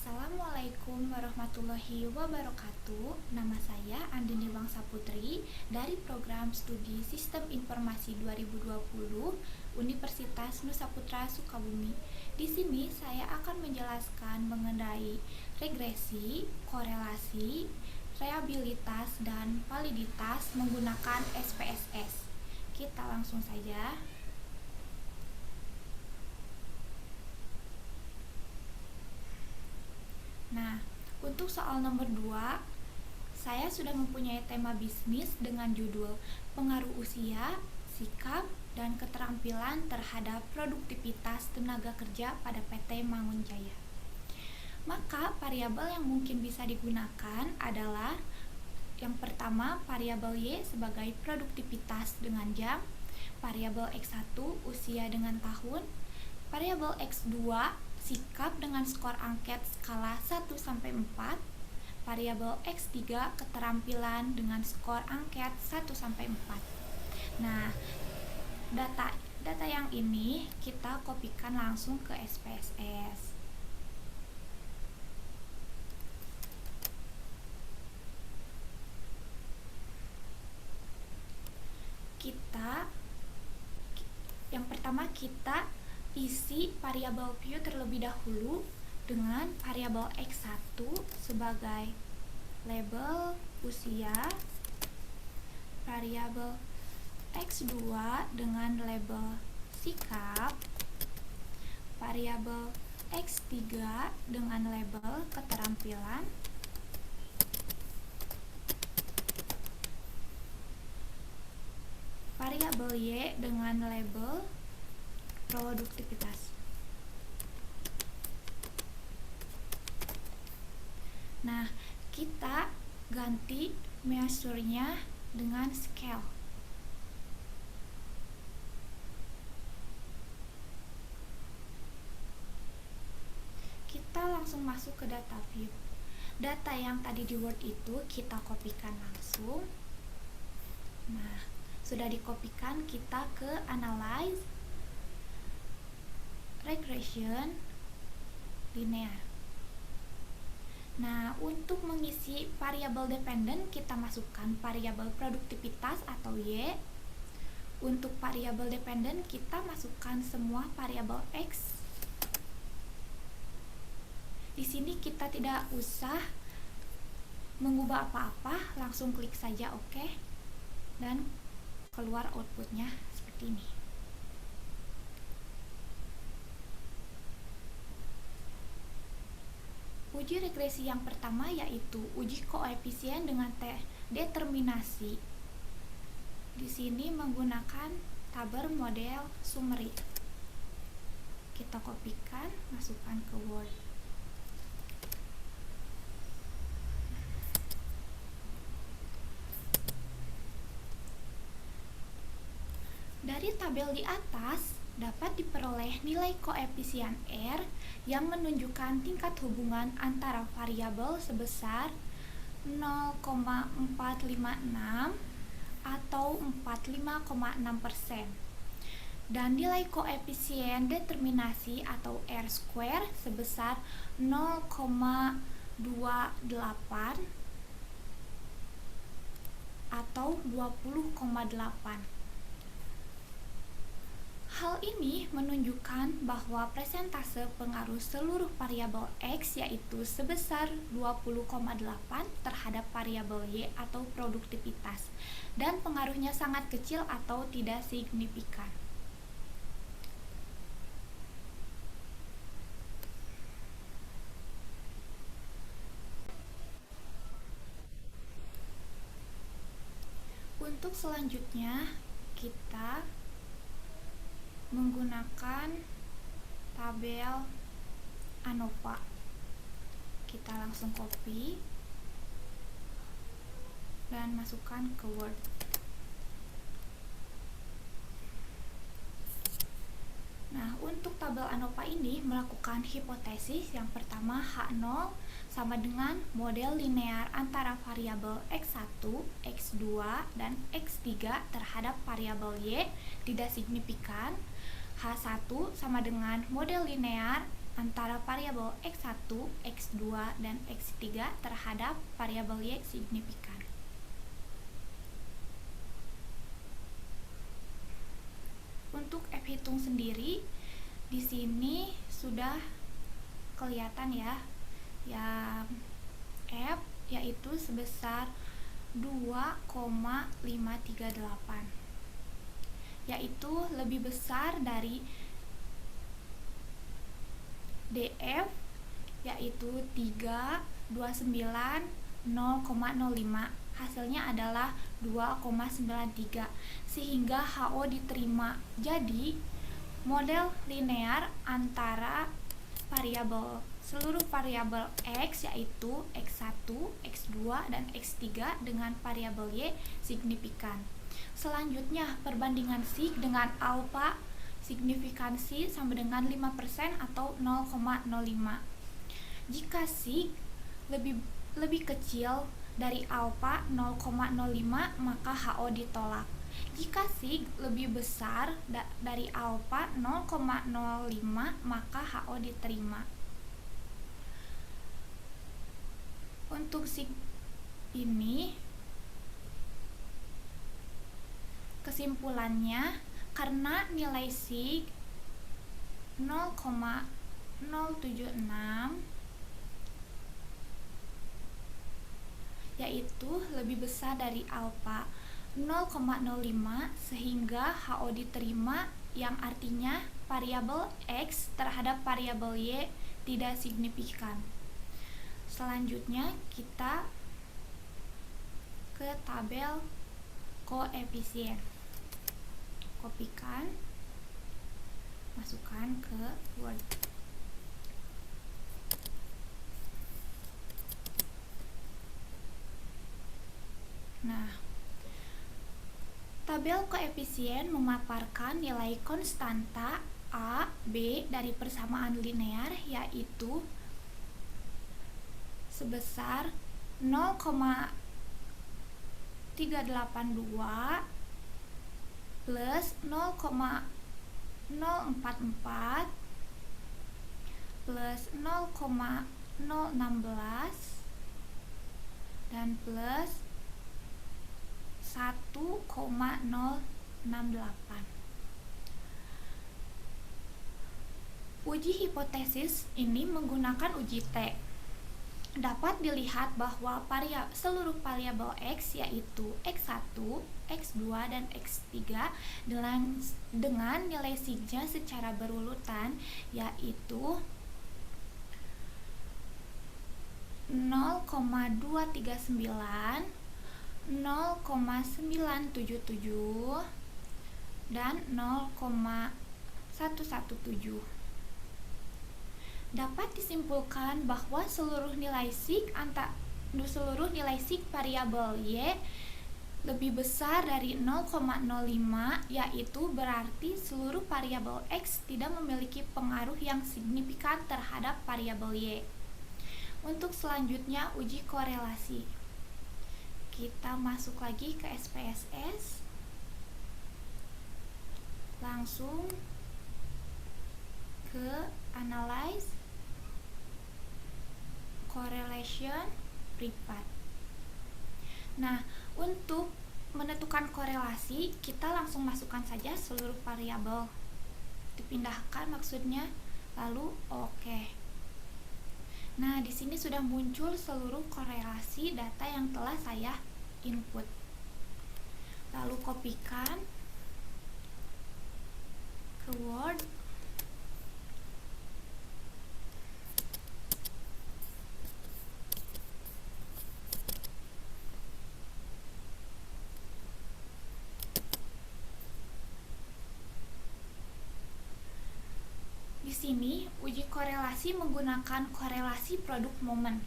Assalamualaikum warahmatullahi wabarakatuh. Nama saya Andini Wangsa Putri dari Program Studi Sistem Informasi 2020 Universitas Nusa Putra Sukabumi. Di sini saya akan menjelaskan mengenai regresi, korelasi, reliabilitas, dan validitas menggunakan SPSS. Kita langsung saja. Nah, untuk soal nomor 2, saya sudah mempunyai tema bisnis dengan judul Pengaruh Usia, Sikap, dan Keterampilan terhadap Produktivitas Tenaga Kerja pada PT Mangunjaya. Maka, variabel yang mungkin bisa digunakan adalah yang pertama, variabel Y sebagai produktivitas dengan jam, variabel X1 usia dengan tahun, variabel X2 sikap dengan skor angket skala 1-4, variabel X3 keterampilan dengan skor angket 1-4. Nah, data yang ini kita kopikan langsung ke SPSS. Yang pertama kita isi variabel view terlebih dahulu dengan variabel X1 sebagai label usia, variabel X2 dengan label sikap, variabel X3 dengan label keterampilan, variabel Y dengan label produktivitas. Nah, kita ganti measure-nya dengan scale. Kita langsung masuk ke data view. Data yang tadi di Word itu kita kopikan langsung. Nah, sudah dikopikan, kita ke analyze, regression, linear. Nah, untuk mengisi variabel dependent kita masukkan variabel produktivitas atau Y. Untuk variabel dependent kita masukkan semua variabel X. Di sini kita tidak usah mengubah apa-apa, langsung klik saja OK. Dan keluar outputnya seperti ini. Uji regresi yang pertama yaitu uji koefisien dengan determinasi. Di sini menggunakan tabel model summary. Kita kopikan, masukkan ke Word. Dari tabel di atas dapat diperoleh nilai koefisien R yang menunjukkan tingkat hubungan antara variabel sebesar 0,456 atau 45,6% dan nilai koefisien determinasi atau R square sebesar 0,28 atau 20,8. Hal ini menunjukkan bahwa persentase pengaruh seluruh variabel X yaitu sebesar 20,8 terhadap variabel Y atau produktivitas dan pengaruhnya sangat kecil atau tidak signifikan. Untuk selanjutnya kita menggunakan tabel ANOVA. Kita langsung copy dan masukkan ke Word. Nah, untuk tabel ANOVA ini melakukan hipotesis yang pertama H0 sama dengan model linear antara variabel X1, X2, dan X3 terhadap variabel Y tidak signifikan. H1 sama dengan model linear antara variabel X1, X2, dan X3 terhadap variabel Y signifikan. Untuk F hitung sendiri, di sini sudah kelihatan ya, yang F yaitu sebesar 2,538, yaitu lebih besar dari DF yaitu 329,005. Hasilnya adalah 2,93 sehingga HO diterima. Jadi model linear antara seluruh variabel X yaitu X1, X2, dan X3 dengan variabel Y signifikan. Selanjutnya perbandingan sig dengan alfa signifikansi sama dengan 5% atau 0,05. Jika sig lebih kecil dari alfa 0,05 maka HO ditolak. Jika sig lebih besar dari alfa 0,05 maka HO diterima. Untuk sig ini kesimpulannya, karena nilai sig 0,076 yaitu lebih besar dari alfa 0,05 sehingga HO diterima, yang artinya variabel X terhadap variabel Y tidak signifikan. Selanjutnya kita ke tabel koefisien. Kopikan, masukkan ke Word. Nah, tabel koefisien memaparkan nilai konstanta A, B dari persamaan linear yaitu sebesar 0,382 plus 0,044 plus 0,016 dan plus 1,068. Uji hipotesis ini menggunakan uji T. Dapat dilihat bahwa seluruh variabel X yaitu X1, X2, dan X3 dengan nilai signya secara berurutan yaitu 0,239, 0,977, dan 0,117. Dapat disimpulkan bahwa seluruh nilai sig variabel Y lebih besar dari 0,05, yaitu berarti seluruh variabel X tidak memiliki pengaruh yang signifikan terhadap variabel Y. Untuk selanjutnya uji korelasi. Kita masuk lagi ke SPSS. Langsung ke Analyze Correlation Privat. Nah, untuk menentukan korelasi, kita langsung masukkan saja seluruh variabel. Dipindahkan maksudnya, lalu oke. Nah, di sini sudah muncul seluruh korelasi data yang telah saya input. Lalu kopikan ke Word. Di sini, uji korelasi menggunakan korelasi produk momen.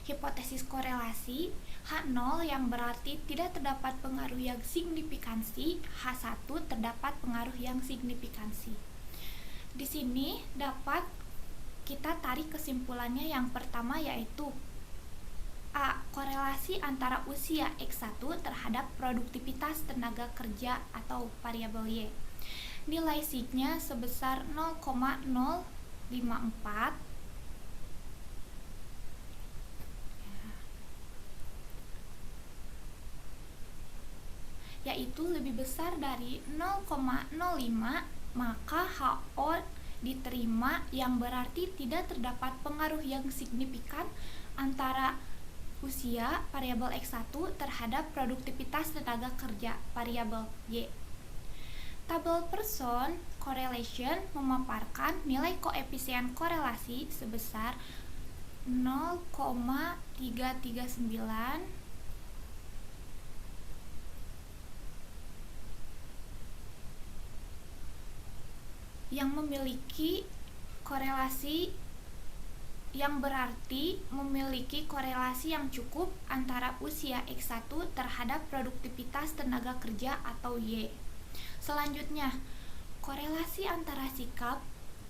Hipotesis korelasi H0 yang berarti tidak terdapat pengaruh yang signifikansi, H1 terdapat pengaruh yang signifikansi. Di sini dapat kita tarik kesimpulannya. Yang pertama yaitu A. Korelasi antara usia X1 terhadap produktivitas tenaga kerja atau variabel Y. Nilai signya sebesar 0,0 54, yaitu lebih besar dari 0,05, maka HO diterima, yang berarti tidak terdapat pengaruh yang signifikan antara usia variabel X1 terhadap produktivitas tenaga kerja variabel Y. Tabel Pearson correlation memaparkan nilai koefisien korelasi sebesar 0,339 yang memiliki korelasi yang berarti memiliki korelasi yang cukup antara usia X1 terhadap produktivitas tenaga kerja atau Y. Selanjutnya, korelasi antara sikap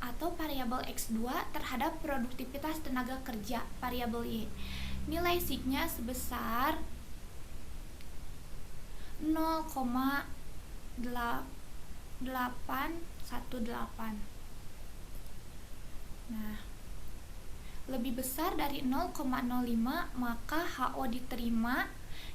atau variabel X2 terhadap produktivitas tenaga kerja variabel Y. Nilai siknya sebesar 0,818. Nah, lebih besar dari 0,05, maka HO diterima,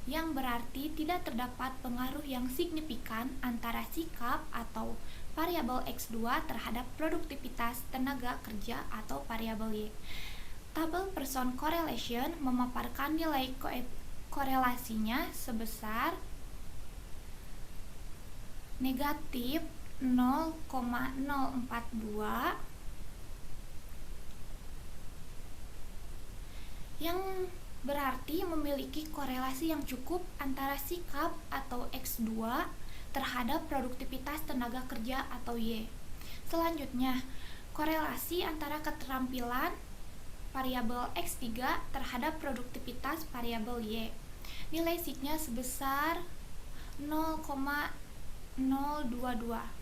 yang berarti tidak terdapat pengaruh yang signifikan antara sikap atau variabel X2 terhadap produktivitas tenaga kerja atau variabel Y. Tabel Pearson correlation memaparkan nilai korelasinya sebesar negatif 0,042, yang berarti memiliki korelasi yang cukup antara sikap atau X2 terhadap produktivitas tenaga kerja atau Y. Selanjutnya, korelasi antara keterampilan variabel X3 terhadap produktivitas variabel Y. Nilai siknya sebesar 0,022.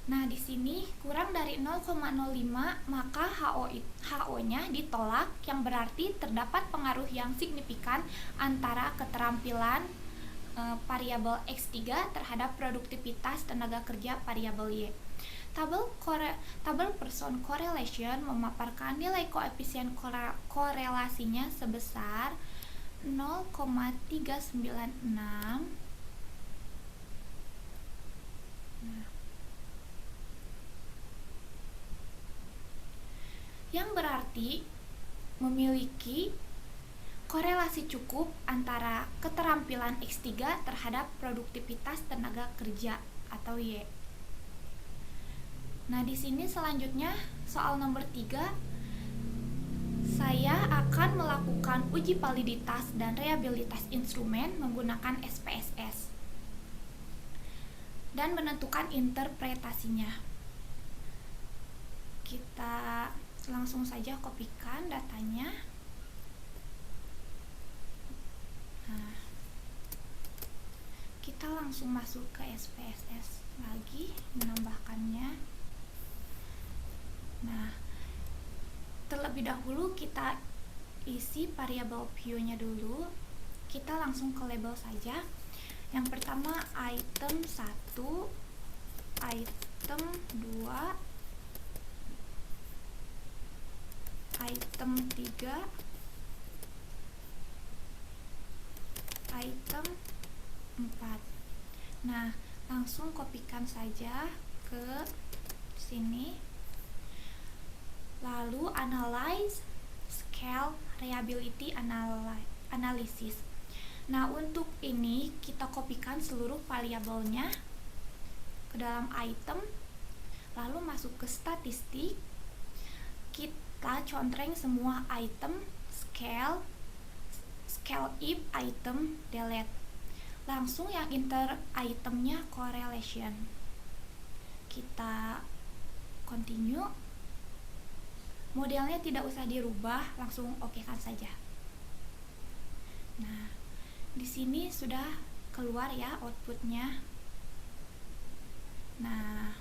Nah, di sini kurang dari 0,05, maka HO-nya ditolak, yang berarti terdapat pengaruh yang signifikan antara keterampilan variabel X3 terhadap produktivitas tenaga kerja variabel Y. Tabel Pearson correlation memaparkan nilai koefisien korelasinya sebesar 0,396. Yang berarti memiliki korelasi cukup antara keterampilan X3 terhadap produktivitas tenaga kerja atau Y. Nah, di sini selanjutnya soal nomor 3. Saya akan melakukan uji validitas dan reliabilitas instrumen menggunakan SPSS dan menentukan interpretasinya. Kita langsung saja kopikan datanya. Nah, kita langsung masuk ke SPSS lagi, menambahkannya. Nah, terlebih dahulu kita isi variabel view-nya dulu. Kita langsung ke label saja. Yang pertama item 1, item 2, item 3, item 4. Nah, langsung kopikan saja ke sini. Lalu analyze, scale, reliability analysis. Nah, untuk ini kita kopikan seluruh variabelnya ke dalam item, lalu masuk ke statistik. Kita contreng semua item, scale if item, delete. Langsung yang inter itemnya correlation. Kita continue. Modelnya tidak usah dirubah, langsung okekan saja. Nah, di sini sudah keluar ya outputnya. Nah,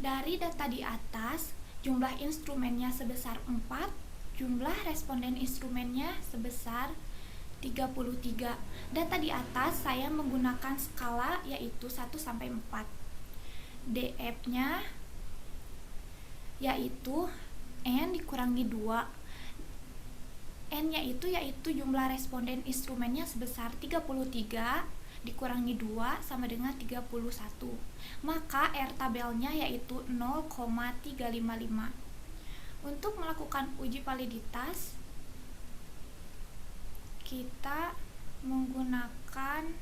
dari data di atas, jumlah instrumennya sebesar 4, jumlah responden instrumennya sebesar 33. Data di atas saya menggunakan skala yaitu 1 sampai 4. DF-nya yaitu N dikurangi 2. N-nya yaitu jumlah responden instrumennya sebesar 33 dikurangi 2 sama dengan 31. Maka R tabelnya yaitu 0,355. Untuk melakukan uji validitas kita menggunakan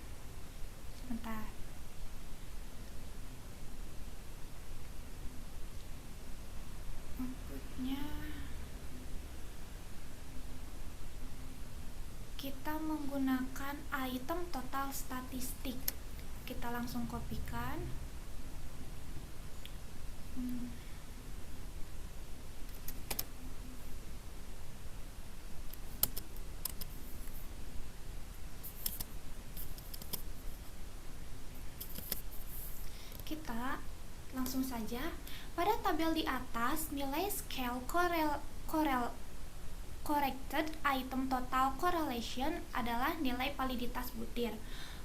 inputnya, kita menggunakan item total statistik. Kita langsung kopikan. Kita langsung saja pada tabel di atas nilai scale corrected item total correlation adalah nilai validitas butir.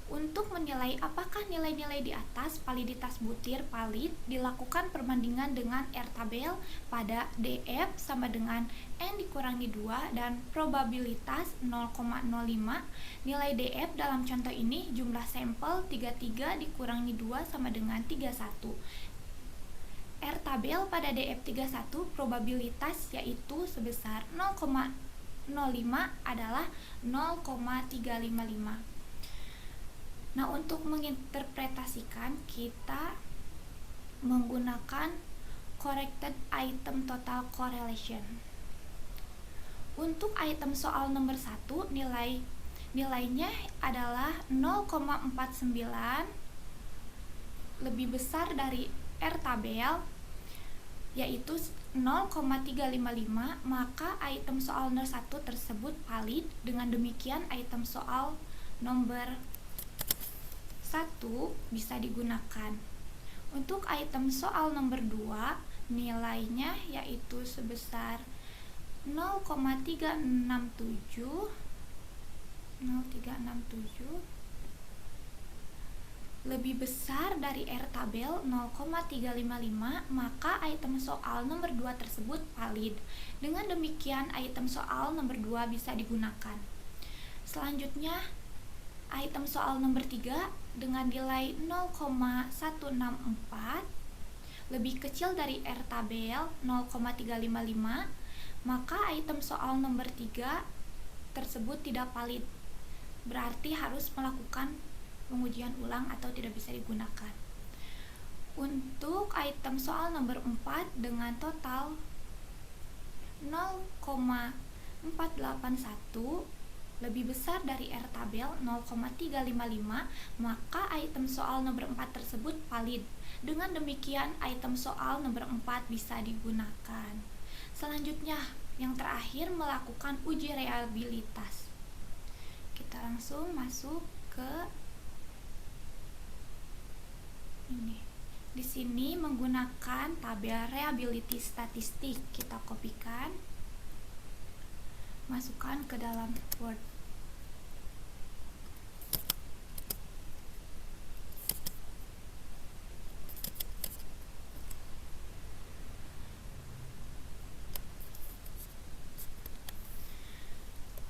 Untuk menilai apakah nilai-nilai di atas validitas butir valid, dilakukan perbandingan dengan R tabel pada DF sama dengan N dikurangi 2 dan probabilitas 0,05. Nilai DF dalam contoh ini jumlah sampel 33 dikurangi 2 sama dengan 31. R tabel pada DF 31 probabilitas yaitu sebesar 0,05 adalah 0,355. Nah, untuk menginterpretasikan kita menggunakan corrected item total correlation. Untuk item soal nomor 1 nilainya adalah 0,49 lebih besar dari R tabel yaitu 0,355, maka item soal nomor 1 tersebut valid. Dengan demikian item soal nomor 1 bisa digunakan. Untuk item soal nomor 2 nilainya yaitu sebesar 0,367 lebih besar dari R tabel 0,355, maka item soal nomor 2 tersebut valid. Dengan demikian item soal nomor 2 bisa digunakan. Selanjutnya item soal nomor 3 dengan nilai 0,164 lebih kecil dari R tabel 0,355, maka item soal nomor 3 tersebut tidak valid. Berarti harus melakukan pengujian ulang atau tidak bisa digunakan. Untuk item soal nomor 4 dengan total 0,481 lebih besar dari R tabel 0,355, maka item soal nomor 4 tersebut valid. Dengan demikian item soal nomor 4 bisa digunakan. Selanjutnya yang terakhir melakukan uji reliabilitas. Kita langsung masuk ke ini. Di sini menggunakan tabel reliability statistik. Kita kopikan, masukkan ke dalam Word.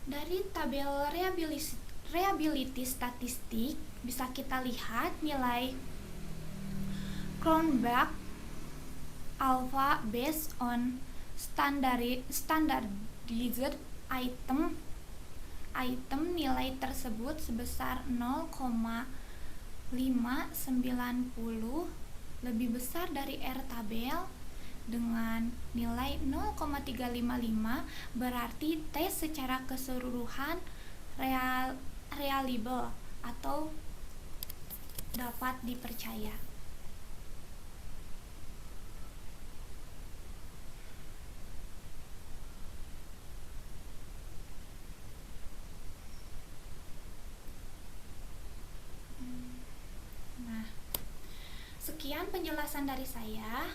Dari tabel reliability statistik bisa kita lihat nilai Cronbach alpha based on standardized item nilai tersebut sebesar 0,590 lebih besar dari R tabel dengan nilai 0,355, berarti tes secara keseluruhan reliable atau dapat dipercaya. Sekian penjelasan dari saya.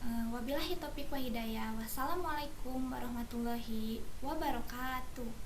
Wabillahi taufiq wa hidayah. Wassalamualaikum warahmatullahi wabarakatuh.